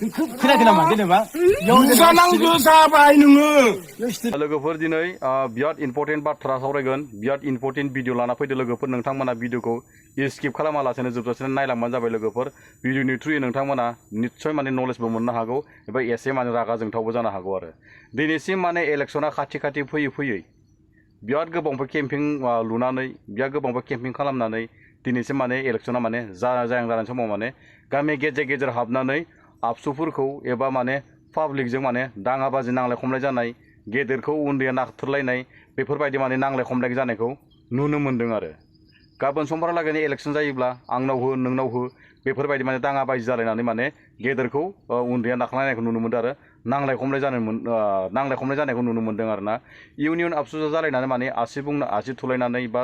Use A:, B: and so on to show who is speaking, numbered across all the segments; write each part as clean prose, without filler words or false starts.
A: खोनायाखै नामा जेनेबा
B: जानांगौ जाबाय नोङो
C: लोगोफोर दिनै बिराद इम्पर्टेन्ट बाथ्रा सावरायगोन बिराद इम्पर्टेन्ट भिडिअ लाना फैदो लोगोफोर नोंथांमोना भिडिअखौ स्किप खालामालासेनो जोबजासिम नायलांबानो जाबाय लोगोफोर भिडिअनि थ्रुयै नोंथांमोना निस्सय माने नलेजबो मोननो हागौ एबा एसे माने रागा जोंथावबो जानो हागौ आरो दिनैसिम माने इलेक्सना खाथि खाथि फैयै बिराद गोबांफोर केम्पिं लुनानै बिराद गोबांफोर केम्पिं खालामनानै दिनैसिम माने इलेक्सना माने जानाय समाव माने गामि गेजेर हाबनानै आबसुफोरखौ एबा माने पाब्लिकजों माने दाङाबाजि नांलाय खमलाय जानाय गेदेरखौ उन्दैया नाख्थुरलायनाय बेफोरबायदि माने नांलाय खमलाय जानायखौ नुनो मोन्दों आरो गाबोन समफोरहालागै इलेक्सन जायोब्ला आंनाव हो नोंनाव हो बेफोरबायदि माने दाङाबाजि जालायनानै माने गेदेरखौ उन्दैया नाख्लायनायखौ नुनो मोन्दों आरो नांलाय खमलाय जानायखौ नुनो मोन्दों आरो ना इउनियन आबसुजा जालायनानै माने आसि थुलायनानै बा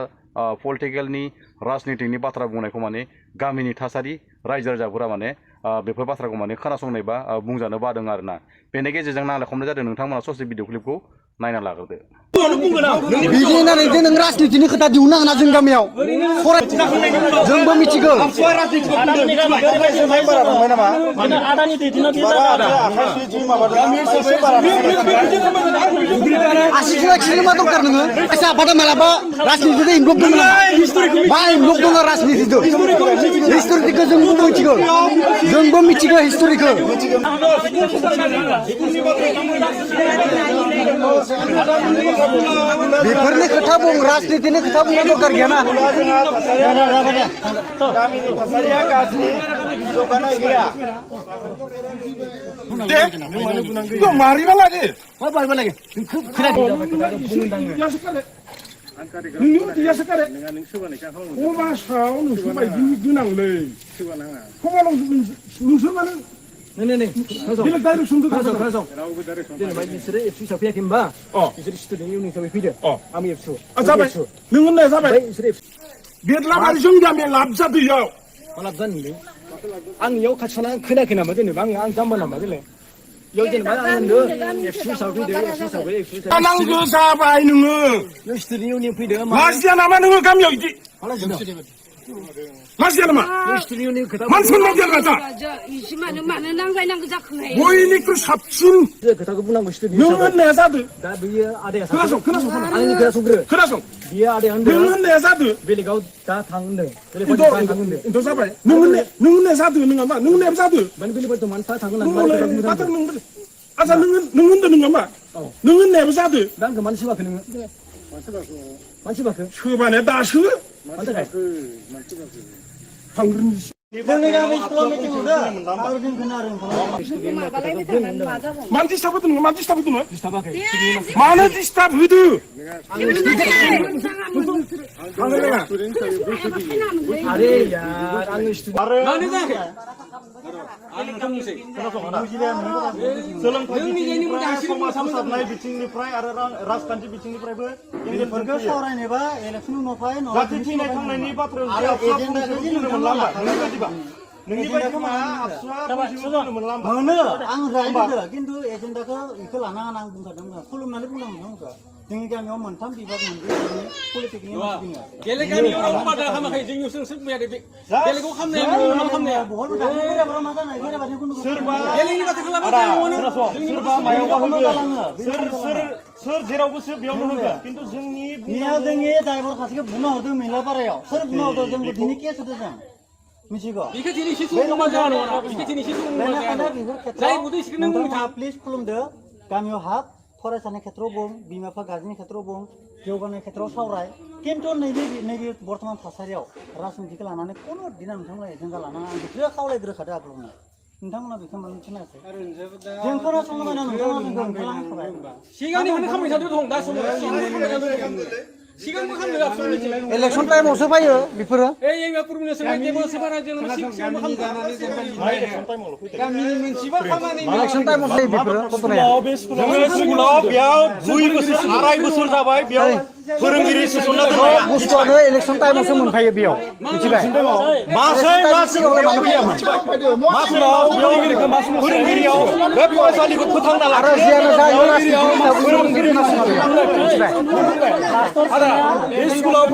C: पलिटिकेलनि राजनितिकनि बाथ्रा बुंनायखौ माने गामिनि थासारि रायजो राजाफोरा माने बेफोर बाथ्राखौ माने खोनासंनाय बा बुंजानो बादों आरो ना बेनि गेजेरजों नांलाय खमलाय जादों नोंथांमोना ससे भिडिअ क्लिपखौ नायना लाग्रोदो
A: बिदि होननानै नों राजनितिनि खोथा दिहुननो हाना जों गामियाव जोंबो मिथिगौ आसिखिल मा दरखार नोङो एसे आबादा मालाबा राजनितिजों इनभल्भ दङ मा इनभल्भ दङ राजनितिजों हिस्टरिखौ जोंबो मिथिगौ हिस्टरिखौ बेफोरनि खोथा बुं राजनितिनि खोथा बुंनो दरखार गैयाना
B: गामिनि थासारिया गाज्रि जौगानाय गैया दे मारिबा লাগে
A: मा बारबा লাগে खोनायाखै
B: नोंनि उदैयासो कारे समाजाव नोंसोर बायदि गोनांलै नोंसोर माने बेलेग डाइरेक्सन
A: जेनेबा बिसोरो एबसुआव फैयाखै होनबा बिसोर स्टुडेन्ट इउनियन हिसाबै फैदो आं एबसु
B: जाबाय नों होननाया जाबाय बेदलाबारि जों गामिया लाब जादों इयाव
A: लाब जादोंलै आं इयाव खाथि खाला खोनायाखै नामा जेनेबा आं जाम्बा नामा देलाय इयाव जेनेबा आं होनदों एबसु हिसाबै फैदो
B: जानांगौ जाबाय नोङो
A: स्टुडेन्ट इउनियन फैदो
B: लाजिया नामा नोङो गामियाव इदि लाजिया नामा मानसिफोर मावदिया राजा बयनिख्रुइ साबसिन
A: खोथाखौ बुंनांगौ
B: नों होननाया जादों
A: दा बेयो आदाया
B: खोनासं
A: आंनि
B: खोनासं
A: बियो आदाया होनदों
B: नों होननाया जादों
A: बेलेगाव दा थां होनदों
B: बेलेगाव जाबाय नों होननाया जादों नोङा मा नों होननाया जादों
A: माने बेलेगाव मानो थांगोन
B: आच्छा नों होनदों नोङा मा नों होननायाबो जादों
A: दा आंखौ मानो सोबाखै नोङो मानो सोबाखै
B: सोबानाया दासो
A: मानि थाखाय
B: जोंनि गामि स्कुलाव मिटिं नुदों मानो डिस्टार्ब होदों नोङो मानो डिस्टार्ब होदों मानो डिस्टार्ब होदों
A: अरे यार आङो
B: सोलोंथाइ समाज फोसाबनाय बिथिंनिफ्राय आरो राजखान्थि बिथिंनिफ्रायबो
D: बेफोरखौ सावरायनोबा इलेक्सन उनाव फै
B: जाथि थैनाय थांनायनि बाथ्रायाव नोंनि बायदि मा आबसुआ मोनो
D: आं रायज्लायदों खिन्थु एजेन्डाखौ बेखौ लाना आं बुंखादोंमोन खुलुमनानै बुंदोंमोन जोंनि गामियाव मोनथाम बिभाग मोनदों पलिटिकनि सोर जेरावबो सोर बेयावनो होगोन खिन्थु जोंनि ड्राइभार खासेखौ बुंना हरदों मेलापारायाव सोर बुंना हरदों जोंबो दिनै केस होदों जों मिथिगौ नोंथाङा प्लिज खुलुमदो गामियाव हाब फरायसानि खेथ्रआव बुं बिमा बिफा गार्जेननि खेथ्रआव बुं जौगानाय खेथ्रआव सावराय खिन्थु नैबे बर्थमान थासारियाव राजनितिखौ लानानै खुनु दिना नोंथांमोना एजेन्डा लानानै आं बेखौ खावलायग्रोखादों आगोलावनो नोंथांमोना बेखौ मानो मिथिनायासै जों खोनासंबायना नोंथांमोना जोंखौ ओंखारलांखाबाय
A: सिगांनिफ्रायनो खामानि थादों दं दा समाव इलेक्सन टाइमावसो फैयो बेफोरो इलेक्सन टाइमाव फैयो बेफोरो
B: स्कुलाव बेयाव 2 बोसोर 2.5 बोसोर जाबाय बेयाव फोरोंगिरि सोसनना दोननाय
A: बुस्थुआनो इलेक्सन टाइमावसो मोनफायो बेयाव मिथिबाय
B: फोरोंगिरियाव बे फरायसालिखौ फोथांना
A: आरो जियानो जायो
B: स्कुलाव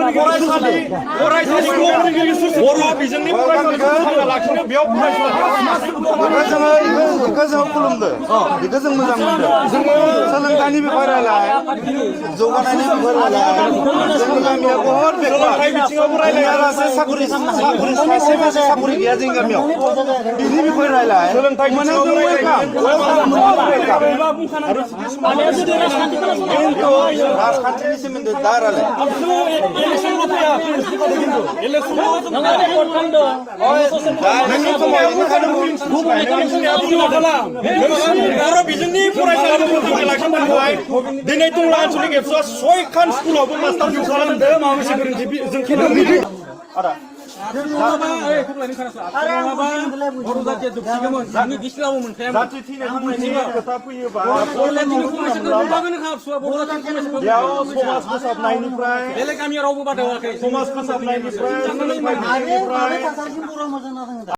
B: फरायसालिखौ बर' बिजोंनि फरायसालिखौ फोथांना लाखिनो बेयाव
E: बेखौ जों खुलुमदो बेखौ जों मोजां मोनदों सोलोंथाइनि बिखय रायलाय जौगानायनि बिखय रायलाय जोंनि गामिया बहुत
B: सोलोंथाइ बिथिङावबो रायलाय
E: साखरि साखरि गैया जोंनि गामियाव बिनि बिखय रायलाय
B: सोलोंथाइ बिथिङावबो
E: खिन्थु राजखान्थिनि सोमोन्दै दा रायलाय
B: बर' बिजोंनि फरायसालिफोरखौ दिनै टंला आनसलिक एबसुआ 6खान स्कुलावबो मास्टार निउस खालामदों माबा मोनसे गोरोन्थि
E: जाथि थैनायनि खोथा फैयोबा बेयाव समाज फोसाबनायनिफ्राय समाज फोसाबनायनिफ्राय